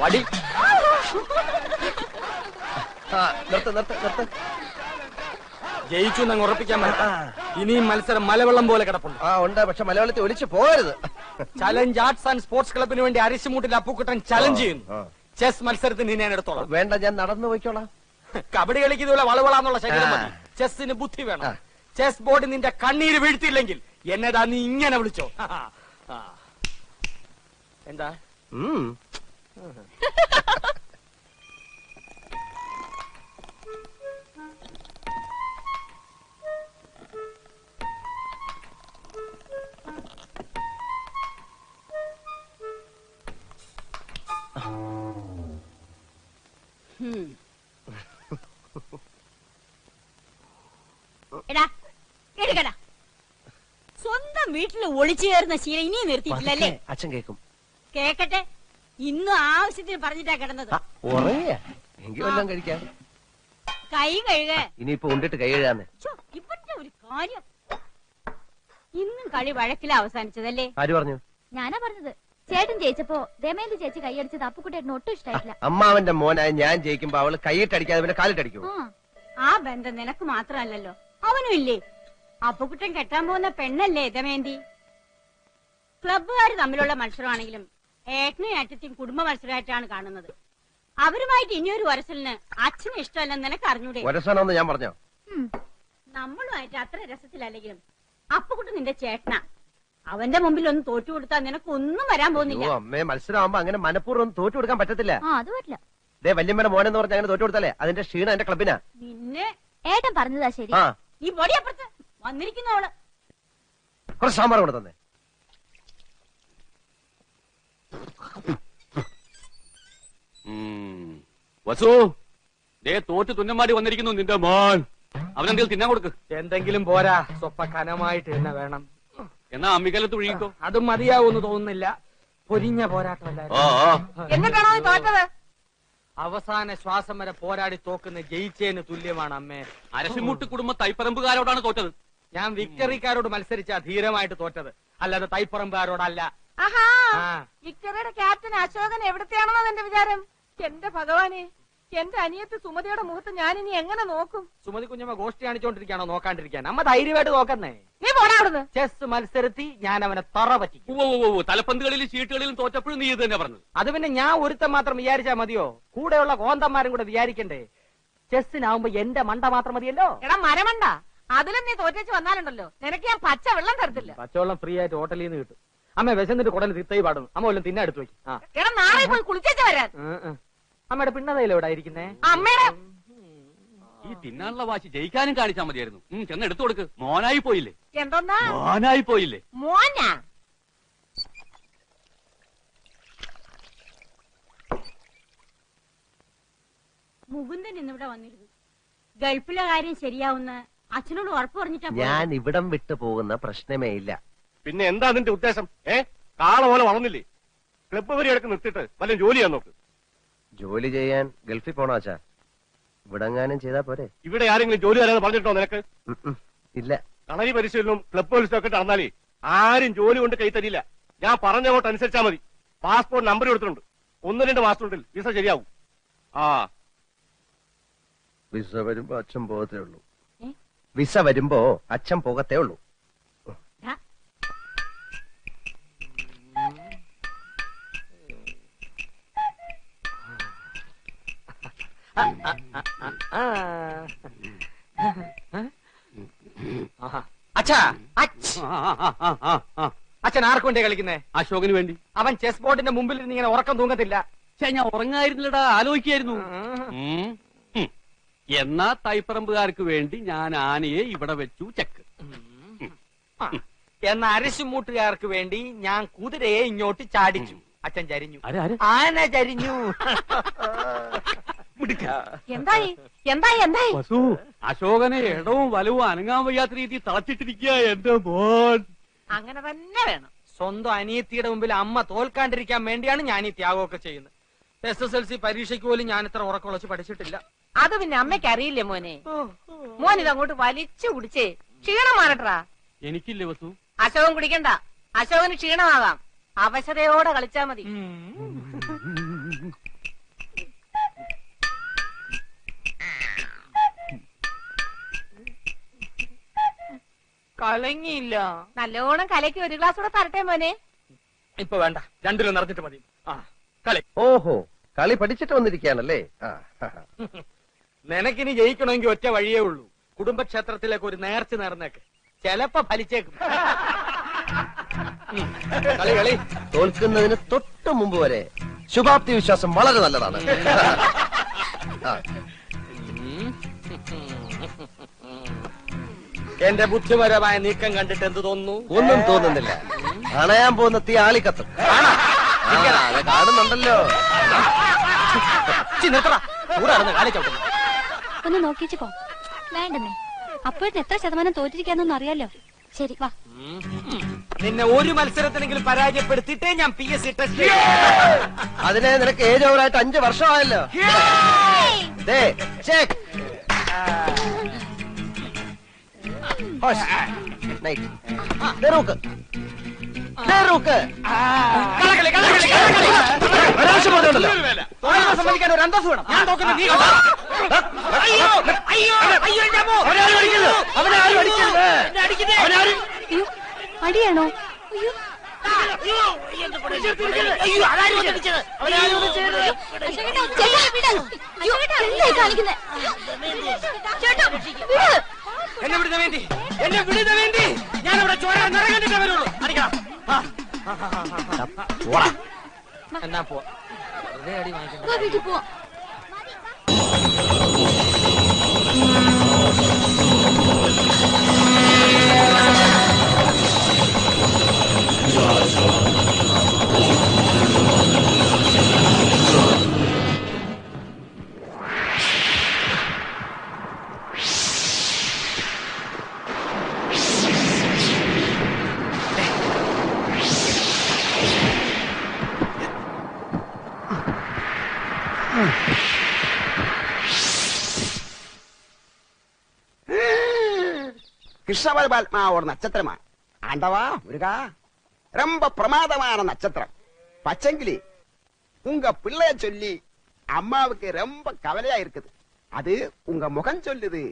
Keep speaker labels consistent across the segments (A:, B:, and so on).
A: വടി
B: നിർത്ത്.
A: ജയിച്ചു എന്നങ്ങ് ഉറപ്പിക്കാൻ പറ്റാ. ഇനിയും മത്സരം മലവെള്ളം പോലെ കിടപ്പുണ്ട്.
B: ഉണ്ട്, പക്ഷെ മലയാളത്തിൽ ഒലിച്ചു പോകരുത്.
A: ചലഞ്ച് ആർട്സ് ആൻഡ് സ്പോർട്സ് ക്ലബിന് വേണ്ടി അരിശുമൂട്ടിൽ അപ്പുക്കുട്ടൻ ചലഞ്ച് ചെയ്യുന്നു. ചെസ് മത്സരത്തിന് ഞാൻ എടുത്തോളാം.
B: വേണ്ട, ഞാൻ നടന്നു പോയിക്കോളാം.
A: കബഡി കളിക്കുന്നതുപോലെ വളവളാന്നുള്ള ശരീരം മതി. ചെസ്സിന് ബുദ്ധി വേണം. ചെസ് ബോർഡ് നിന്റെ കണ്ണീര് വീഴ്ത്തിയില്ലെങ്കിൽ എന്നതാ നീ ഇങ്ങനെ വിളിച്ചോ. എന്താ
C: സ്വന്തം വീട്ടിൽ ഒളിച്ചു കയറുന്ന ശീലം ഇനിയും നിർത്തിയിട്ടില്ലല്ലേ?
B: അച്ഛൻ കേക്കും.
C: കേക്കട്ടെ. ഇന്നും ആവശ്യത്തിന് പറഞ്ഞിട്ടാ കിടന്നത്.
B: എങ്കിലും കഴിക്കാം.
C: കൈ കഴുക.
B: ഇനിയിപ്പോ ഉണ്ടിട്ട് കൈ കഴുകാന്ന്.
C: ഇപ്പോഴത്തെ ഒരു കാര്യം. ഇന്നും കളി വഴക്കില അവസാനിച്ചതല്ലേ?
B: ആര് പറഞ്ഞു?
D: ഞാനാ പറഞ്ഞത്. ചേട്ടൻ ജയിച്ചപ്പോ ദമയന്തി ചേച്ചി കൈയടിച്ചത് അപ്പുക്കുട്ടേട്ടന് ഒട്ടും ഇഷ്ടമായിട്ടില്ല.
B: അമ്മാവന്റെ മോനായ ഞാൻ ജയിക്കുമ്പോ അവള് കൈയിട്ടടിക്കാതെ പിന്നെ കാലിട്ടടിക്കും.
C: ആ ബന്ധം നിനക്ക് മാത്രമല്ലല്ലോ, അവനും ഇല്ലേ? അപ്പുക്കുട്ടൻ കെട്ടാൻ പോകുന്ന പെണ്ണല്ലേ ദമയന്തി? ക്ലബ്ബുകാര് തമ്മിലുള്ള മത്സരമാണെങ്കിലും ഏട്ടനും ഏട്ടത്തെയും കുടുംബ മത്സരമായിട്ടാണ് കാണുന്നത്. അവരുമായിട്ട് ഇനിയൊരു വരസലിന് അച്ഛന് ഇഷ്ടമല്ലെന്ന് നിനക്ക് അറിഞ്ഞൂടെ?
B: വരസനെന്ന് ഞാൻ പറഞ്ഞോ?
C: നമ്മളുമായിട്ട് അത്ര രസത്തിലല്ലെങ്കിലും അപ്പുക്കുട്ടൻ നിന്റെ ചേട്ടനാ. അവന്റെ മുമ്പിൽ ഒന്ന് തോറ്റു കൊടുത്താൽ നിനക്കൊന്നും വരാൻ പോകുന്നില്ല.
B: അമ്മേ, മത്സരമാകുമ്പോ അങ്ങനെ മനഃപൂർവ്വം തോറ്റു കൊടുക്കാൻ പറ്റത്തില്ല.
D: അത് പറ്റില്ല.
B: വല്യമ്മയുടെ മോനെന്ന് പറഞ്ഞ അങ്ങനെ തോറ്റു കൊടുത്താലേ അതിന്റെ ക്ഷീണം എന്റെ ക്ലബിനാ.
C: പിന്നെ
D: ഏട്ടൻ പറഞ്ഞതാ ശരി.
C: ഈ പൊടി അപ്പുറത്ത് വന്നിരിക്കുന്നവള്
B: കുറച്ച് സാമ്പാർ കൂടെ തന്നെ.
A: വസു, ദേ തോറ്റ് തുന്നമാടി വന്നിരിക്കുന്നു നിന്റെ മോൻ. അവനെന്തെങ്കിലും തിന്നാൻ കൊടുക്ക്. എന്തെങ്കിലും പോരാ, സ്വപ്പ കനമായിട്ട് തന്നെ വേണം. എന്നാ അമ്മിക്കലത്ത് ഒഴുകിക്കോ. അതും മതിയാവൂന്ന് തോന്നുന്നില്ല. പൊരിഞ്ഞ പോരാട്ടമല്ലായിരുന്നു.
C: എന്നിട്ടാണോ തോറ്റത്?
A: അവസാന ശ്വാസം വരെ പോരാടി തോക്കുന്ന ജയിച്ചേന് തുല്യമാണ് അമ്മേ. അരശിമുട്ട് കുടുംബ തൈപ്പറമ്പുകാരോടാണ് തോറ്റത്. ഞാൻ വിക്ടറിക്കാരോട് മത്സരിച്ചാ ധീരമായിട്ട് തോറ്റത്, അല്ലാതെ തൈപ്പറമ്പുകാരോടല്ല.
C: വിക്ടറിയുടെ ക്യാപ്റ്റൻ അശോകൻ എവിടത്തെയാണെന്നാണ് എന്റെ വിചാരം. എന്റെ ഭഗവാനെ, എന്റെ അനിയത്ത് സുമതിയുടെ മുഖത്ത് ഞാൻ ഇനി എങ്ങനെ നോക്കും?
A: സുമതി കുഞ്ഞമ്മ ഗോഷ്ടി കാണിച്ചോണ്ടിരിക്കാണോ നോക്കാണ്ടിരിക്കാൻ? അമ്മ ധൈര്യമായിട്ട് നോക്കുന്നേ.
C: നീ പോടാ അവിടുന്ന്.
A: ചെസ് മത്സരത്തിൽ ഞാൻ അവനെ തറ പറ്റി. തലപ്പന്തുകളിലും ചീട്ടുകളിലും തോറ്റപ്പോഴും നീ ഇത് തന്നെ പറഞ്ഞത്. അത് പിന്നെ ഞാൻ ഒരുത്തം മാത്രം വിചാരിച്ചാ മതിയോ? കൂടെയുള്ള കോന്തന്മാരും കൂടെ വിചാരിക്കണ്ടേ? ചെസ്സിനാവുമ്പോ എന്റെ മണ്ട മാത്രം മതിയല്ലോ.
C: എടാ മരമണ്ട, അതിലും നീ തോറ്റേച്ച് വന്നാലുണ്ടല്ലോ നിനക്ക് ഞാൻ പച്ച വെള്ളം തരത്തില്ല.
A: പച്ചവെള്ളം ഫ്രീ ആയിട്ട് ഹോട്ടലിൽ നിന്ന് കിട്ടും. അമ്മ വിശന്നിട്ട് കുടലിൽ തിത്തൈ പാടുന്നു. അമ്മ വല്ലതും തിന്നെ എടുത്തു വെക്കും.
C: എടാ നാളെ പോയി കുളിച്ചേച്ച് വരാൻ.
A: അമ്മയുടെ പിണ്ണതയിലോ ഇവിടെ ഇരിക്കുന്നേ?
C: അമ്മയുടെ
A: ഈ തിന്നാനുള്ള വാശി ജയിക്കാനും കാണിച്ചാൽ മതിയായിരുന്നു. ചെന്ന് എടുത്തു കൊടുക്ക്. മോനായി പോയില്ലേ?
C: എന്തോന്നാ
A: മോനായി പോയില്ലേ?
C: മോനാ? മുകുന്ദൻ ഇന്നിവിടെ വന്നിരുന്നു. ഗൾഫിലെ കാര്യം ശരിയാവുന്ന അച്ഛനോട് ഉറപ്പ് പറഞ്ഞിട്ടാ.
B: ഞാൻ ഇവിടം വിട്ടു പോകുന്ന പ്രശ്നമേ ഇല്ല.
E: പിന്നെ എന്താ നിന്റെ ഉദ്ദേശം? കാള പോലെ വളർന്നില്ലേ? ക്ലബ്ബ് വരെയൊക്കെ നിർത്തിയിട്ട് വല്ല ജോലി ചെയ്യാൻ നോക്ക്.
B: ജോലി ചെയ്യാൻ ഗൾഫിൽ പോണോ അച്ഛാ? ഇവിടെങ്ങാനും ചെയ്താ പോരെ?
E: ഇവിടെ ആരെങ്കിലും ജോലി തരാന്ന് പറഞ്ഞിട്ടോ നിനക്ക്?
B: ഇല്ല.
E: കളരി പരിശീലനവും ക്ലബ്ബ് മത്സരം ഒക്കെ നടന്നാലേ ആരും ജോലി കൊണ്ട് കൈ തരില്ല. ഞാൻ പറഞ്ഞങ്ങോട്ട് അനുസരിച്ചാ മതി. പാസ്പോർട്ട് നമ്പർ കൊടുത്തിട്ടുണ്ട്. 1-2 മാസത്തിനുള്ളിൽ വിസ ശരിയാവും.
B: വിസ വരുമ്പോ അച്ഛൻ പോകത്തേ ഉള്ളൂ. വിസ വരുമ്പോ അച്ഛൻ പോകത്തേ ഉള്ളൂ.
A: അച്ഛാ, അച്ഛൻ ആർക്ക് വേണ്ടിയാ കളിക്കുന്നേ?
E: അശോകന് വേണ്ടി.
A: അവൻ ചെസ് ബോർഡിന്റെ മുമ്പിൽ നിന്ന് ഇങ്ങനെ ഉറക്കം തൂങ്ങത്തില്ല.
E: ഞാൻ ഉറങ്ങായിരുന്നില്ലടാ, ആലോചിക്കായിരുന്നു. എന്നാ തൈപ്പറമ്പുകാർക്ക് വേണ്ടി ഞാൻ ആനയെ ഇവിടെ വെച്ചു ചെക്ക്.
A: എന്ന അരശുമൂട്ടുകാർക്ക് വേണ്ടി ഞാൻ കുതിരയെ ഇങ്ങോട്ട് ചാടിച്ചു. അച്ഛൻ ചരിഞ്ഞു. ആന ചരിഞ്ഞു.
C: എന്തായി എന്തായി എന്തായി?
E: വസു, അശോകനെ ഇടവും വലവും അനങ്ങാൻ വയ്യാത്ത രീതി തളച്ചിട്ടിരിക്കുക എന്റെ മോൻ.
C: അങ്ങനെ തന്നെ വേണം.
A: സ്വന്തം അനിയത്തിയുടെ മുമ്പിൽ അമ്മ തോൽക്കാണ്ടിരിക്കാൻ വേണ്ടിയാണ് ഞാൻ ഈ ത്യാഗമൊക്കെ ചെയ്യുന്നത്. SSLC പരീക്ഷയ്ക്ക് പോലും ഞാൻ ഇത്ര ഉറക്കമുളച്ച് പഠിച്ചിട്ടില്ല.
C: അത് പിന്നെ അമ്മയ്ക്ക് അറിയില്ലേ മോനെ? മോൻ ഇതങ്ങോട്ട് വലിച്ചു കുടിച്ചേ ക്ഷീണം മാറട്ടാ.
E: എനിക്കില്ലേ വസു?
C: അശോകൻ കുടിക്കണ്ട. അശോകന് ക്ഷീണമാകാം. അവശതയോടെ കളിച്ചാ മതി.
A: കലങ്ങിയില്ല.
D: നല്ലോണം കലയ്ക്ക് ഒരു ഗ്ലാസ് കൂടെ തരട്ടെ മോനെ.
A: ഇപ്പൊ വേണ്ട, രണ്ടിലും നിറഞ്ഞിട്ട് മതി. ആ കളി.
B: ഓഹോ, കളി പഠിച്ചിട്ട് വന്നിരിക്കുകയാണല്ലേ.
A: നിനക്കിനി ജയിക്കണമെങ്കിൽ ഒറ്റ വഴിയേ ഉള്ളൂ. കുടുംബക്ഷേത്രത്തിലേക്ക് ഒരു നേർച്ച നേർന്നേക്ക്, ചെലപ്പോ ഫലിച്ചേക്കും. കളി കളി.
B: തോൽക്കുന്നതിന് തൊട്ട് മുമ്പ് വരെ ശുഭാപ്തി വിശ്വാസം വളരെ നല്ലതാണ്.
A: എന്റെ ബുദ്ധിപരമായ നീക്കം കണ്ടിട്ട് എന്ത് തോന്നുന്നു?
B: ഒന്നും തോന്നുന്നില്ല. അണയാൻ പോകുന്ന തീ ആളിക്കത്തും. കാണുന്നുണ്ടല്ലോ.
D: ഒന്ന് നോക്കിച്ചു പോ. വേണ്ടെന്നേ, അപ്പോഴത്തെ എത്ര ശതമാനം തോറ്റിരിക്കാന്നൊന്നും അറിയാലോ. ശരി വാ.
A: നിന്നെ ഒരു മത്സരത്തിനെങ്കിലും പരാജയപ്പെടുത്തിയിട്ടേ ഞാൻ PSC ടെസ്റ്റ്.
B: അതിനെ നിനക്ക് ഏജ് ഓവറായിട്ട് 5 വർഷമായല്ലോ.
A: സമ്മതിക്കാൻ ഒരു അന്തസ് വേണം. ഞാൻ നോക്കുന്നത് നീ കണ്ടോ?
D: അടിയാണോ?
A: എന്നെ വിടുന്ന വേണ്ടി, എന്നെ വിടുന്ന വേണ്ടി ഞാനിവിടെ ചോര നിറ കണ്ടിട്ടേ വരുള്ളൂ. അടിക്കണം. എന്നാ പോവാ. അടി വാങ്ങിക്കണം.
F: கிருஷ்ண பரமாத்மா ஒரு நட்சத்திரமா? ஆண்டவா முருகா, ரொம்ப பிரமாதமான நட்சத்திரம். பச்சங்கிளி, உங்க பிள்ளைய சொல்லி அம்மாவுக்கு ரொம்ப கவலையா இருக்குது. அது உங்க முகம் சொல்லுது.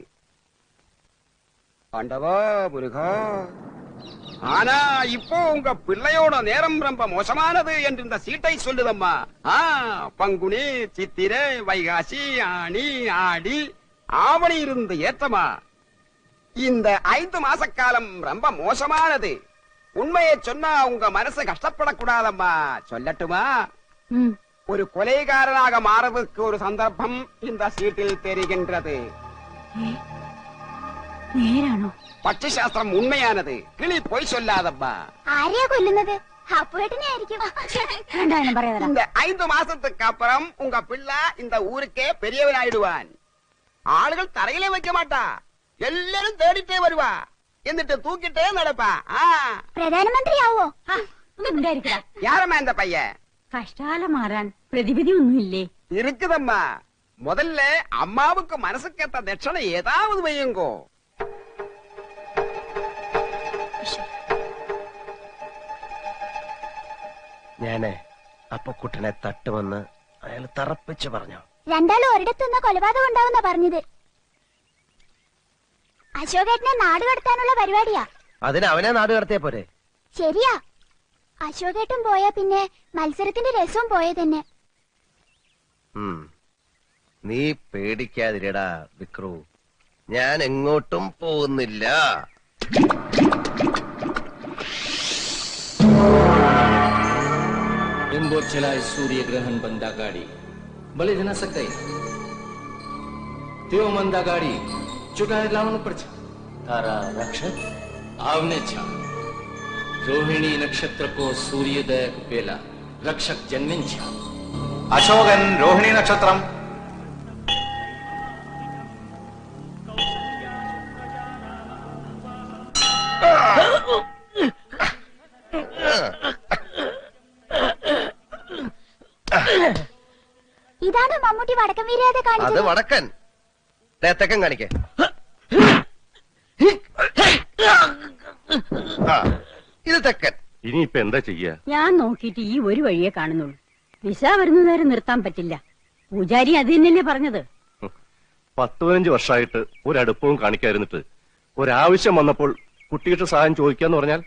F: ஆண்டவா முருகா, ஆனா இப்போ உங்க பிள்ளையோட நேரம் ரொம்ப மோசமானது என்று இந்த சீட்டை சொல்லுதம்மா. பங்குனி, சித்திரை, வைகாசி, ஆனி, ஆடி, ஆவணி இருந்து ஏற்றமா. இந்த 5 மாச காலம் ரொம்ப மோசமானது. உண்மையை சொன்னா உங்க மனசு கஷ்டப்படக்கூடாதம்மா. சொல்லட்டுமா? ஒரு கொலைகாரனாக மாறதுக்கு ஒரு சந்தர்ப்பம் இந்த சீட்டில் தெரிகின்றது.
C: നേരാണോ?
F: പക്ഷിശാസ്ത്രം ഉണ്മയാനത്. കിളി പോയി சொல்லாதம்மா.
D: ആരെയാ കൊല്ലുന്നത്? അപ്പോഴേട്ടനെ ആയിരിക്കും.
F: இந்த 5 மாசத்துக்கு அப்புறம் உங்க பிள்ளை இந்த ஊருக்கே பெரியவனாயிடுவான். ஆளுகள் தரையிலே வைக்க மாட்டா, എല്ലാരും തേടിട്ടേ വരുവാ. എന്നിട്ട് തൂക്കിട്ടേ നടപ്പാ.
D: പ്രധാനമന്ത്രിയാവോ?
F: யாரம்மா இந்த பையன்?
C: കഷ്ടാലം മാറാൻ പ്രതിവിധി ഒന്നുമില്ലേ?
F: இருக்குதம்மா. முதல்ல அம்மாவுக்கு மனசுக்கேத்த தட்சணை ஏதாவது வையுங்கோ.
B: ഞാനേ അപ്പക്കുട്ടനെ തട്ടുമെന്ന് അയാൾ തറപ്പിച്ച് പറഞ്ഞു.
D: രണ്ടാളും ഒരിടത്തുനിന്ന് കൊലപാതകം ഉണ്ടാവുന്ന പറഞ്ഞത്. അശോകേട്ടനെ നാട് കടത്താനുള്ള പരിപാടിയാ.
B: അതിന് അവനെ നാട് കടത്തിയ പോരെ?
D: ശരിയാ. അശോകേട്ടൻ പോയാ പിന്നെ മത്സരത്തിന്റെ രസവും പോയ തന്നെ.
B: നീ പേടിക്കാതിരടാ വിക്രു, ഞാൻ എങ്ങോട്ടും പോകുന്നില്ല.
A: सूर्य ग्रहण बंदा गाड़ी भले जना सकता तेओ मंदा गाड़ी चुकाए लावण पड़ছে तारा रक्षक आवने छा. रोहिणी नक्षत्र को सूर्योदय पेला रक्षक जन्मिन छा.
G: अशोकन रोहिणी नक्षत्रम.
D: ഇതാണ് മമ്മൂട്ടി വടക്കൻ വീരത
B: അത്
D: കാണിച്ചത്.
B: വടക്കൻ. തെക്കൻ കാണിക്കേ. ഇത് തെക്കൻ.
E: ഇനിയിപ്പൊ എന്താ ചെയ്യാ?
C: ഞാൻ നോക്കിയിട്ട് ഈ ഒരു വഴിയെ കാണുന്നുള്ളൂ. വിസ വരുന്നവരെ നിർത്താൻ പറ്റില്ല. പൂജാരി അത് തന്നെയല്ലേ പറഞ്ഞത്.
E: 10-15 വർഷമായിട്ട് ഒരടുപ്പവും കാണിക്കാതിരുന്നിട്ട് ഒരാവശ്യം വന്നപ്പോൾ കുട്ടിയുടെ സഹായം ചോദിക്കാന്ന് പറഞ്ഞാൽ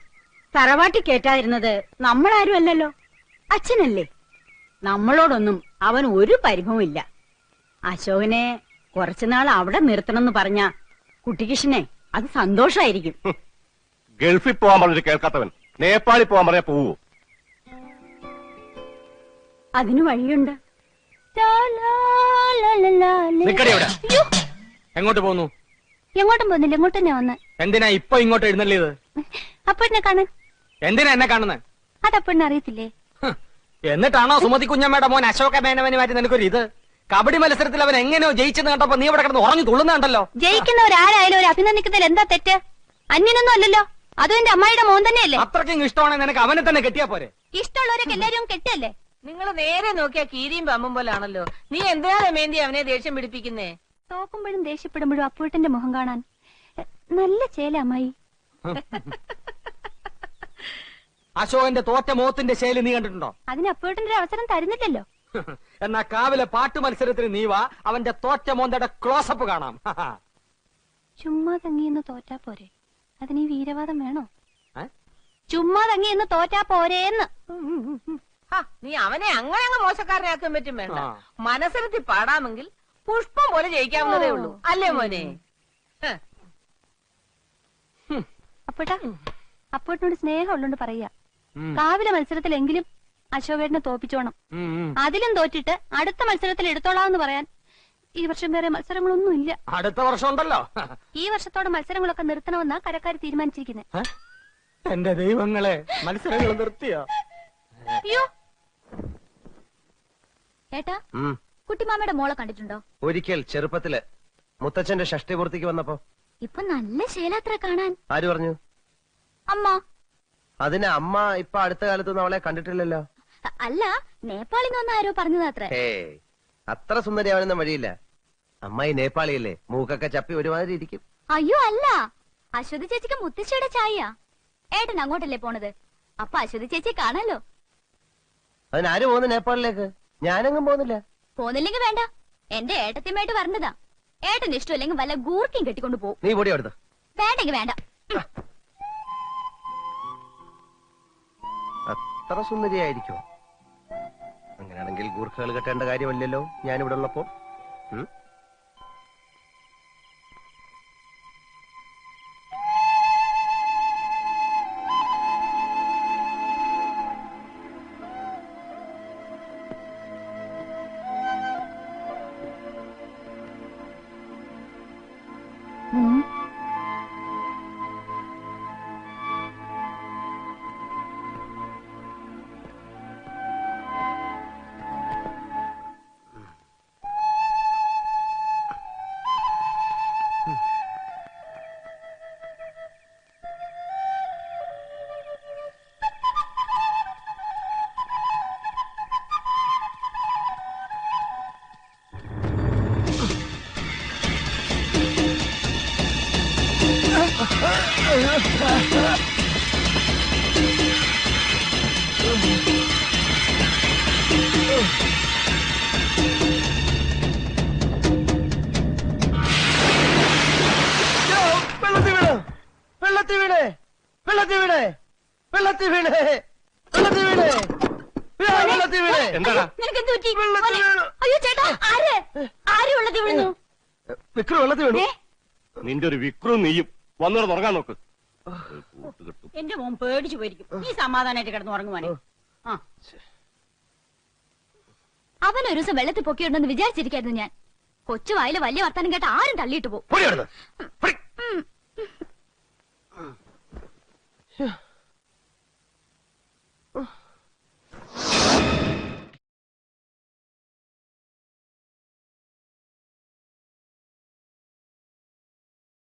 C: തറവാട്ടി കേറ്റാതിരുന്നത് നമ്മളാരും അല്ലല്ലോ, അച്ഛനല്ലേ. നമ്മളോടൊന്നും അവൻ ഒരു പരിഭവമില്ല. അശോകനെ കുറച്ചുനാൾ അവിടെ നിർത്തണമെന്ന് പറഞ്ഞ കുട്ടികൃഷ്ണനെ അത് സന്തോഷായിരിക്കും.
E: ഗൾഫിൽ പോവാൻ പറഞ്ഞിട്ട് കേൾക്കാത്തവൻ നേപ്പാളിൽ പോവാൻ പറഞ്ഞാൽ പോവോ?
C: അതിനു വഴിയുണ്ട്.
A: എങ്ങോട്ട് പോന്നു?
D: എങ്ങോട്ടും പോകുന്നില്ല, ഇങ്ങോട്ട് തന്നെ വന്ന്.
A: എന്തിനാ ഇപ്പൊ ഇങ്ങോട്ട് എഴുന്നള്ളിയത്?
D: അപ്പോഴെന്നെ കാണാൻ.
A: എന്തിനാ എന്നെ കാണുന്നത്?
D: അതപ്പോഴെന്നെ അറിയത്തില്ലേ?
A: എന്നിട്ടാണോ സുമതി കുഞ്ഞമ്മയുടെ മോൻ അശോക മേനവന് മാറ്റി നിനക്കൊരു ഇത്? കബഡി മത്സരത്തിൽ അവൻ എങ്ങനെയോ ജയിച്ചെന്ന് കണ്ടപ്പോ നീ ഇവിടെ കിടന്ന് ഉറങ്ങി തുള്ളുന്നുണ്ടല്ലോ.
D: ജയിക്കുന്നവരാരായാലും ഒരു അഭിനന്ദിക്കുന്നതിൽ എന്താ തെറ്റ്? അന്യനൊന്നും അല്ലല്ലോ, അതും എന്റെ അമ്മായിയുടെ മോൻ തന്നെയല്ലേ.
A: അത്രയ്ക്കും ഇഷ്ടമാണെങ്കിൽ നിനക്ക് അവനെ തന്നെ കെട്ടിയാ പോരെ?
D: ഇഷ്ടമുള്ളവരൊക്കെ എല്ലാരും കെട്ടല്ലേ?
H: നിങ്ങൾ നേരെ നോക്കിയാ കീരിയും പമ്പും പോലാണല്ലോ. നീ എന്തിനാ രമേന്തി അവനെ ദേഷ്യം പിടിപ്പിക്കുന്നേ?
D: തോക്കുമ്പോഴും ദേഷ്യപ്പെടുമ്പോഴും അപ്പൂട്ടന്റെ മുഖം കാണാൻ നല്ല ചേല അമ്മായി.
A: അശോകന്റെ തോറ്റ മോത്തിന്റെ ശൈലി നീ കണ്ടിട്ടുണ്ടോ?
D: അതിന് അപ്പൂട്ടന്റെ ഒരു അവസരം തരുന്നില്ലല്ലോ.
A: എന്നാ കാവിലെ പാട്ട് മത്സരത്തിന് നീ വാ, അവന്റെ തോറ്റ മോന്തയുടെ ക്ലോസപ്പ് കാണാം.
D: ചുമ്മാ തങ്ങിയെന്ന് തോറ്റാ പോരെ, അതിന് ഈ വീരവാദം വേണോ? ചുമ്മാ തങ്ങിയെന്ന് തോറ്റാ പോരേന്ന്.
H: നീ അവനെ അങ്ങനെ മോശക്കാരനാക്കാൻ പറ്റും വേണ്ട. മനസ്സിലെത്തി പാടാമെങ്കിൽ പുഷ്പം പോലെ ജയിക്കാവുന്നതേ ഉള്ളൂ, അല്ലേ മോനെ?
D: അപ്പോട്ടാ, അപ്പോട്ടിനോട് സ്നേഹം ഉള്ളോണ്ട് പറയാ, കാവിലെ മത്സരത്തിലെങ്കിലും അശോകേട്ടനെ തോപ്പിച്ചോണം. അതിലും തോറ്റിട്ട് അടുത്ത മത്സരത്തിൽ എടുത്തോളാമെന്ന് പറയാൻ ഈ വർഷം വേറെ മത്സരങ്ങളൊന്നും ഇല്ല.
A: അടുത്ത വർഷം ഉണ്ടല്ലോ.
D: ഈ വർഷത്തോടെ മത്സരങ്ങളൊക്കെ നിർത്തണമെന്നാ കരക്കാർ തീരുമാനിച്ചിരിക്കുന്നത്.
A: എന്റെ ദൈവങ്ങളെ, മത്സരങ്ങൾ നിർത്തിയോ?
D: അയ്യോ ഏട്ടാ, കുട്ടിമാമയുടെ മോളെ കണ്ടിട്ടുണ്ടോ?
B: ഒരിക്കൽ ചെറുപ്പത്തില് മുത്തച്ഛന്റെ ഷഷ്ടിപൂർത്തിക്ക് വന്നപ്പോ.
D: ഇപ്പൊ നല്ല ശേലാത്ര കാണാൻ.
B: ആര് പറഞ്ഞു?
D: അമ്മ.
B: അതിന് അമ്മ ഇപ്പൊ അടുത്ത കാലത്തൊന്നും അവളെ കണ്ടിട്ടില്ലല്ലോ.
D: അല്ല, നേപ്പാളിൽ നിന്ന് ആരോ പറഞ്ഞതാത്രേ.
B: അത്ര സുന്ദരിയാവാനൊന്നും വഴിയില്ല. അമ്മായി നേപ്പാളിയല്ലേ, മൂക്കൊക്കെ ചപ്പി ഒരുമാതിരി ഇരിക്കും.
D: അയ്യോ അല്ല, അശ്വതി ചേച്ചിക്ക് മുത്തശ്ശിയുടെ ചായ. ഏട്ടൻ അങ്ങോട്ടല്ലേ പോണത്, അപ്പൊ അശ്വതി ചേച്ചിയെ കാണാലോ.
B: അതിനാര് പോകുന്നു നേപ്പാളിലേക്ക്? ഞാനെങ്ങും പോകുന്നില്ല.
D: പോന്നില്ലെങ്കിൽ വേണ്ട, എന്റെ ഏട്ടത്തിയുമായിട്ട് വരണ്ടതാ. ഏട്ടന് ഇഷ്ടമില്ലെങ്കിൽ വല്ല ഗൂർക്കയും കെട്ടിക്കൊണ്ട് പോകും.
B: നീ പൊടി അവിടുന്ന്.
D: വേണ്ടെങ്കിൽ വേണ്ട.
B: അത്ര സുന്ദരിയായിരിക്കോ? അങ്ങനെയാണെങ്കിൽ ഗൂർഖകൾ കെട്ടേണ്ട കാര്യമല്ലല്ലോ ഞാനിവിടെ ഉള്ളപ്പോ.
E: നിന്റെ ഒരു വിക്രും നീയും വന്നിട്ട് ഉറങ്ങാൻ നോക്ക്.
C: എന്റെ മോൻ പേടിച്ചു പോയിരിക്കും. നീ സമാധാനായിട്ട് കിടന്ന് ഉറങ്ങുവാനേ.
D: അവൻ ഒരു ദിവസം വെള്ളത്തിൽ പൊക്കിയുണ്ടെന്ന് വിചാരിച്ചിരിക്കായിരുന്നു ഞാൻ. കൊച്ചു വായില് വലിയ വർത്താനം കേട്ട ആരും തള്ളിയിട്ട് പോകും.